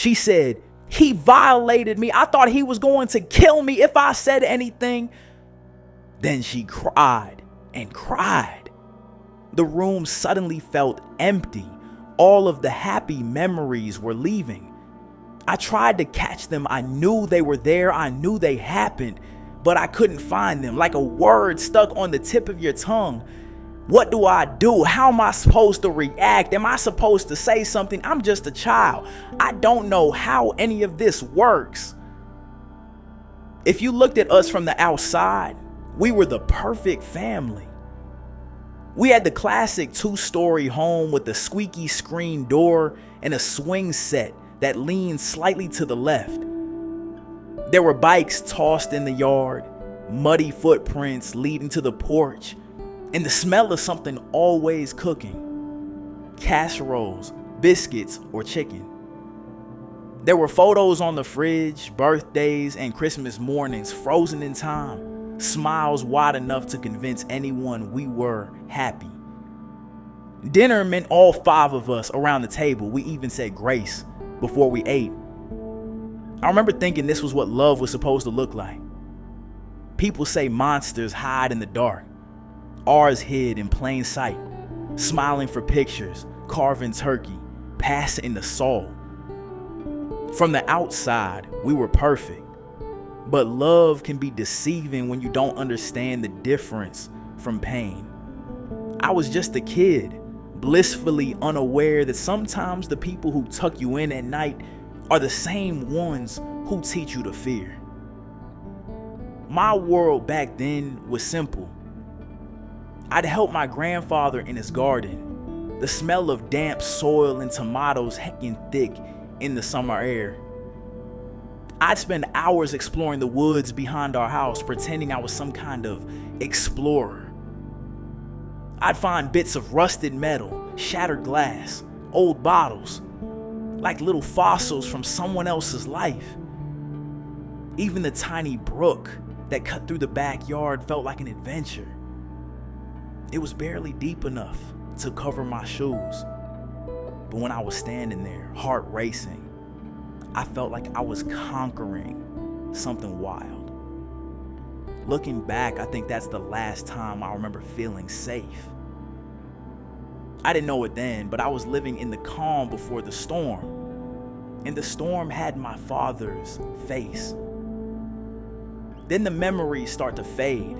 She said, "He violated me. I thought he was going to kill me if I said anything." Then she cried and cried. The room suddenly felt empty. All of the happy memories were leaving. I tried to catch them. I knew they were there. I knew they happened, but I couldn't find them, like a word stuck on the tip of your tongue. What do I do? How am I supposed to react? Am I supposed to say something? I'm just a child. I don't know how any of this works. If you looked at us from the outside, we were the perfect family. We had the classic 2-story home with a squeaky screen door and a swing set that leaned slightly to the left. There were bikes tossed in the yard, muddy footprints leading to the porch, and the smell of something always cooking. Casseroles, biscuits, or chicken. There were photos on the fridge, birthdays and Christmas mornings frozen in time, smiles wide enough to convince anyone we were happy. Dinner meant all 5 of us around the table. We even said grace before we ate. I remember thinking this was what love was supposed to look like. People say monsters hide in the dark. Ours hid in plain sight, smiling for pictures, carving turkey, passing the salt. From the outside, we were perfect. But love can be deceiving when you don't understand the difference from pain. I was just a kid, blissfully unaware that sometimes the people who tuck you in at night are the same ones who teach you to fear. My world back then was simple. I'd help my grandfather in his garden, the smell of damp soil and tomatoes hanging thick in the summer air. I'd spend hours exploring the woods behind our house, pretending I was some kind of explorer. I'd find bits of rusted metal, shattered glass, old bottles, like little fossils from someone else's life. Even the tiny brook that cut through the backyard felt like an adventure. It was barely deep enough to cover my shoes. But when I was standing there, heart racing, I felt like I was conquering something wild. Looking back, I think that's the last time I remember feeling safe. I didn't know it then, but I was living in the calm before the storm. And the storm had my father's face. Then the memories start to fade.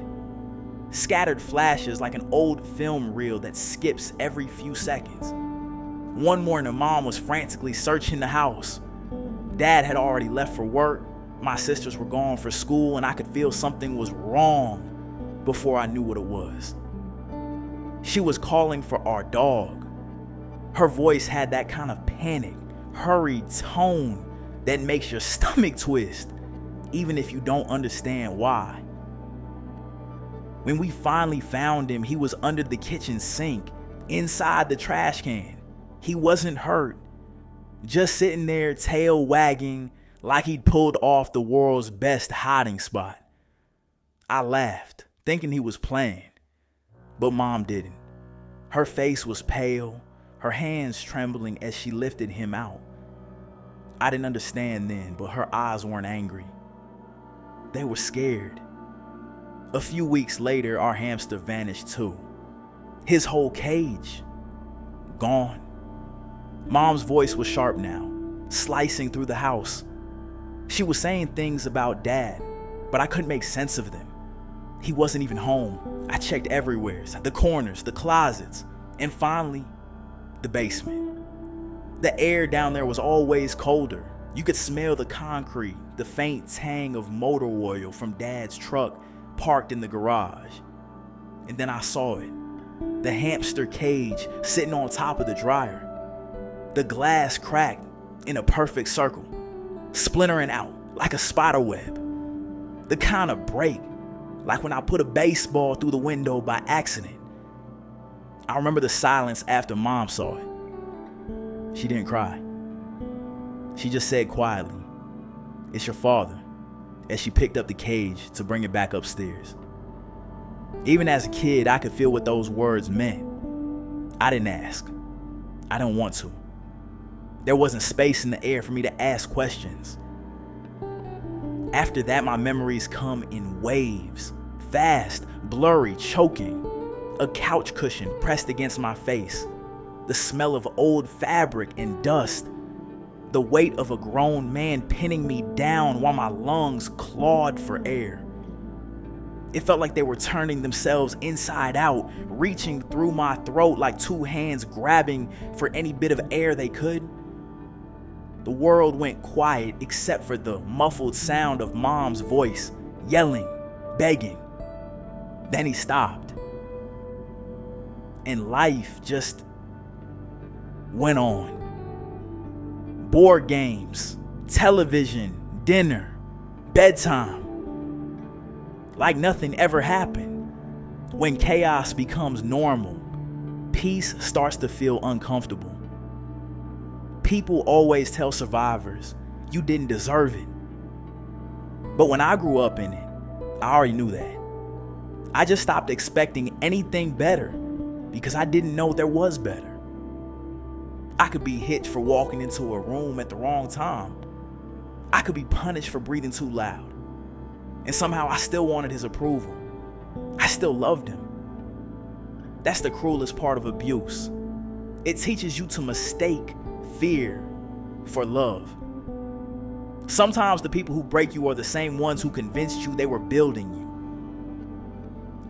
Scattered flashes like an old film reel that skips every few seconds. One morning, Mom was frantically searching the house. Dad had already left for work. My sisters were gone for school, and I could feel something was wrong before I knew what it was. She was calling for our dog. Her voice had that kind of panic, hurried tone that makes your stomach twist, even if you don't understand why. When we finally found him, he was under the kitchen sink, inside the trash can. He wasn't hurt, just sitting there, tail wagging, like he'd pulled off the world's best hiding spot. I laughed, thinking he was playing, but Mom didn't. Her face was pale, her hands trembling as she lifted him out. I didn't understand then, but her eyes weren't angry. They were scared. A few weeks later, our hamster vanished too. His whole cage, gone. Mom's voice was sharp now, slicing through the house. She was saying things about Dad, but I couldn't make sense of them. He wasn't even home. I checked everywhere, the corners, the closets, and finally, the basement. The air down there was always colder. You could smell the concrete, the faint tang of motor oil from Dad's truck parked in the garage. And then I saw it. The hamster cage sitting on top of the dryer. The glass cracked in a perfect circle, splintering out like a spider web. The kind of break, like when I put a baseball through the window by accident. I remember the silence after Mom saw it. She didn't cry. She just said quietly, "It's your father," as she picked up the cage to bring it back upstairs. Even as a kid, I could feel what those words meant. I didn't ask. I didn't want to. There wasn't space in the air for me to ask questions. After that, my memories come in waves, fast, blurry, choking. A couch cushion pressed against my face, the smell of old fabric and dust, the weight of a grown man pinning me down while my lungs clawed for air. It felt like they were turning themselves inside out, reaching through my throat like two hands grabbing for any bit of air they could. The world went quiet except for the muffled sound of Mom's voice, yelling, begging. Then he stopped. And life just went on. Board games, television, dinner, bedtime. Like nothing ever happened. When chaos becomes normal, peace starts to feel uncomfortable. People always tell survivors, you didn't deserve it. But when I grew up in it, I already knew that. I just stopped expecting anything better because I didn't know there was better. I could be hit for walking into a room at the wrong time. I could be punished for breathing too loud. And somehow I still wanted his approval. I still loved him. That's the cruelest part of abuse. It teaches you to mistake fear for love. Sometimes the people who break you are the same ones who convinced you they were building you.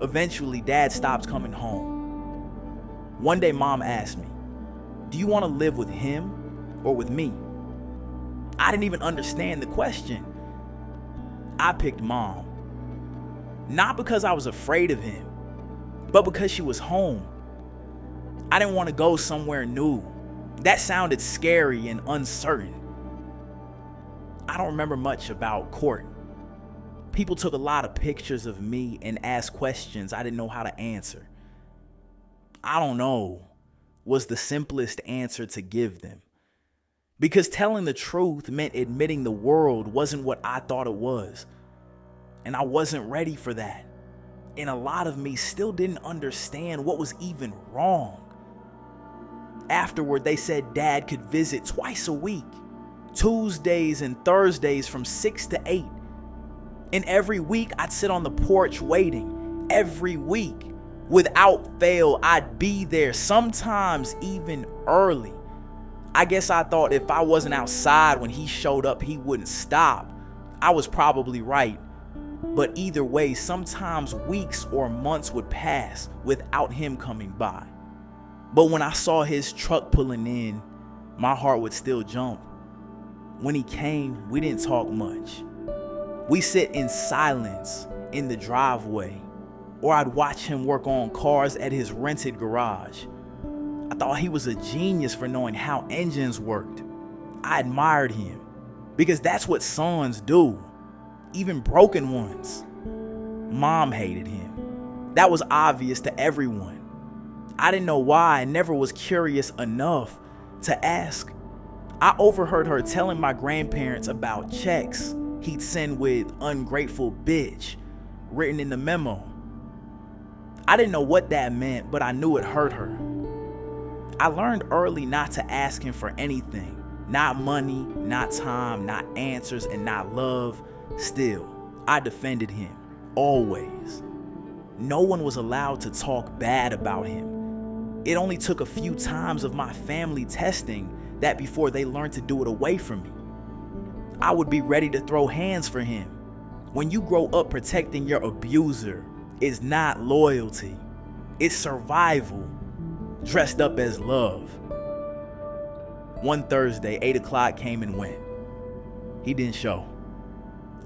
Eventually, Dad stopped coming home. One day, Mom asked me, "Do you want to live with him or with me?" I didn't even understand the question. I picked Mom. Not because I was afraid of him, but because she was home. I didn't want to go somewhere new. That sounded scary and uncertain. I don't remember much about court. People took a lot of pictures of me and asked questions I didn't know how to answer. I don't know was the simplest answer to give them. Because telling the truth meant admitting the world wasn't what I thought it was. And I wasn't ready for that. And a lot of me still didn't understand what was even wrong. Afterward, they said Dad could visit twice a week, Tuesdays and Thursdays from 6 to 8. And every week I'd sit on the porch waiting. Every week, without fail, I'd be there, sometimes even early. I guess I thought if I wasn't outside when he showed up, he wouldn't stop. I was probably right. But either way, sometimes weeks or months would pass without him coming by. But when I saw his truck pulling in, my heart would still jump. When he came, we didn't talk much. We sit in silence in the driveway, or I'd watch him work on cars at his rented garage. I thought he was a genius for knowing how engines worked. I admired him because that's what sons do, even broken ones. Mom hated him. That was obvious to everyone. I didn't know why and never was curious enough to ask. I overheard her telling my grandparents about checks he'd send with "ungrateful bitch" written in the memo. I didn't know what that meant, but I knew it hurt her. I learned early not to ask him for anything. Not money, not time, not answers, and not love. Still, I defended him, always. No one was allowed to talk bad about him. It only took a few times of my family testing that before they learned to do it away from me. I would be ready to throw hands for him. When you grow up protecting your abuser, it's not loyalty. It's survival, dressed up as love. One Thursday, 8 o'clock came and went. He didn't show.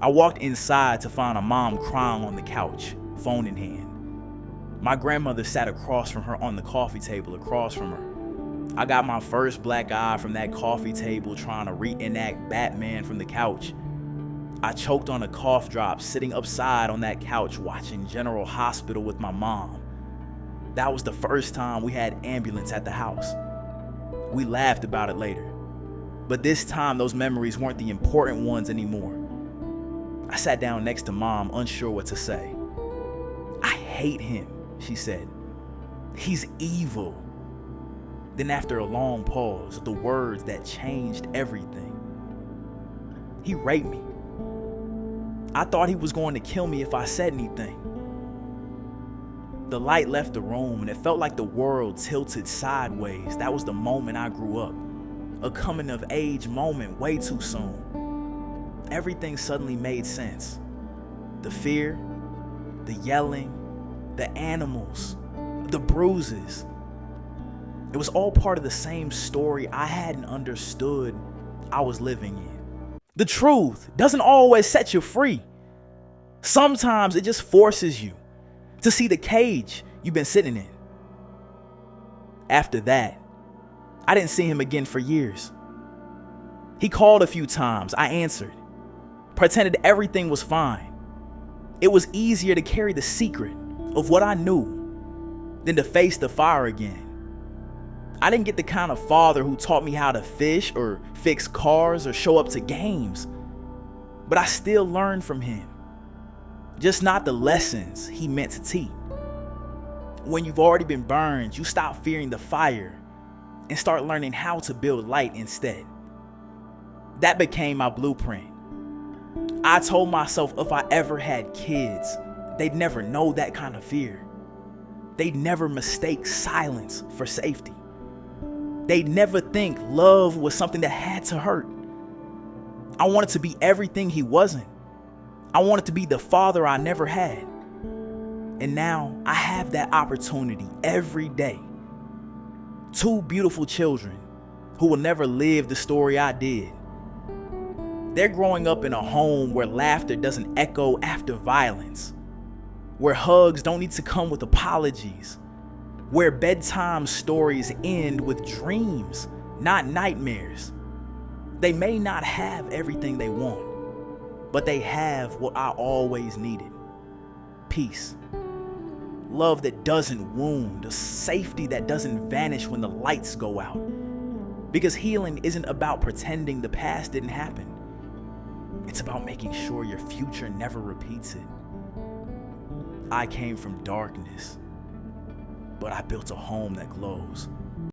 I walked inside to find a mom crying on the couch, phone in hand. My grandmother sat across from her on the coffee table across from her. I got my first black eye from that coffee table trying to reenact Batman from the couch. I choked on a cough drop sitting upside on that couch watching General Hospital with my mom. That was the first time we had ambulance at the house. We laughed about it later. But this time those memories weren't the important ones anymore. I sat down next to Mom, unsure what to say. "I hate him," she said. "He's evil." Then after a long pause, the words that changed everything. He raped me. I thought he was going to kill me if I said anything. The light left the room and it felt like the world tilted sideways. That was the moment I grew up. A coming of age moment way too soon. Everything suddenly made sense. The fear, the yelling, the animals, the bruises. It was all part of the same story I hadn't understood I was living in. The truth doesn't always set you free. Sometimes it just forces you to see the cage you've been sitting in. After that, I didn't see him again for years. He called a few times. I answered, pretended everything was fine. It was easier to carry the secret of what I knew than to face the fire again. I didn't get the kind of father who taught me how to fish or fix cars or show up to games, but I still learned from him. Just not the lessons he meant to teach. When you've already been burned, you stop fearing the fire and start learning how to build light instead. That became my blueprint. I told myself if I ever had kids, they'd never know that kind of fear. They'd never mistake silence for safety. They'd never think love was something that had to hurt. I wanted to be everything he wasn't. I wanted to be the father I never had. And now I have that opportunity every day. 2 beautiful children who will never live the story I did. They're growing up in a home where laughter doesn't echo after violence, where hugs don't need to come with apologies, where bedtime stories end with dreams, not nightmares. They may not have everything they want, but they have what I always needed. Peace. Love that doesn't wound, a safety that doesn't vanish when the lights go out. Because healing isn't about pretending the past didn't happen. It's about making sure your future never repeats it. I came from darkness, but I built a home that glows.